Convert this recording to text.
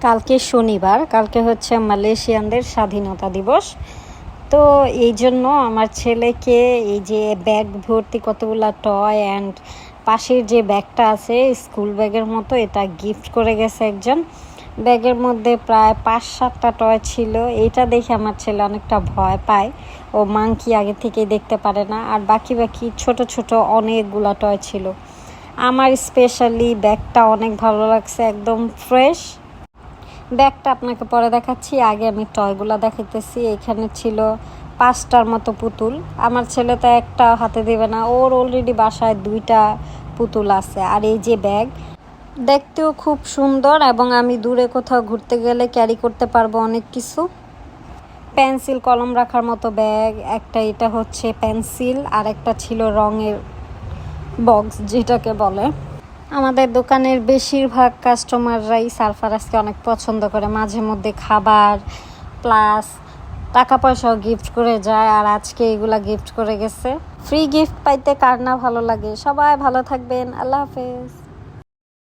কালকে শনিবার, কালকে হচ্ছে মালয়েশিয়ানদের স্বাধীনতা দিবস। তো এই জন্য আমার ছেলেকে এই যে ব্যাগ ভর্তি কতগুলা টয় অ্যান্ড পাশের যে ব্যাগটা আছে স্কুল ব্যাগের মতো, এটা গিফট করে গেছে একজন। ব্যাগের মধ্যে প্রায় 5-7টা টয় ছিল। এইটা দেখে আমার ছেলে অনেকটা ভয় পায়, ও মাংকি আগে থেকেই দেখতে পারে না। আর বাকি বাকি ছোট ছোট অনেকগুলা টয় ছিল। আমার স্পেশালি ব্যাগটা অনেক ভালো লাগছে, একদম ফ্রেশ। ব্যাগটা আপনাকে পরে দেখাচ্ছি, আগে আমি টয়গুলো দেখাইতেছি। এখানে ছিল 5টার মতো পুতুল। আমার ছেলে তো একটা হাতে দেবে না, ওর অলরেডি বাসায় 2টা পুতুল আছে। আর এই যে ব্যাগ, দেখতেও খুব সুন্দর এবং আমি দূরে কোথাও ঘুরতে গেলে ক্যারি করতে পারবো অনেক কিছু। পেন্সিল কলম রাখার মতো ব্যাগ একটা, এটা হচ্ছে পেন্সিল, আর একটা ছিল রঙের বক্স যেটাকে বলে। আমাদের দোকানের বেশিরভাগ কাস্টমাররাই সারফারাজকে অনেক পছন্দ করে, মাঝে মধ্যে খাবার প্লাস টাকা পয়সাও গিফট করে যায়। আর আজকে এগুলা গিফট করে গেছে। ফ্রি গিফট পাইতে কার না ভালো লাগে। সবাই ভালো থাকবেন, আল্লাহ হাফেজ।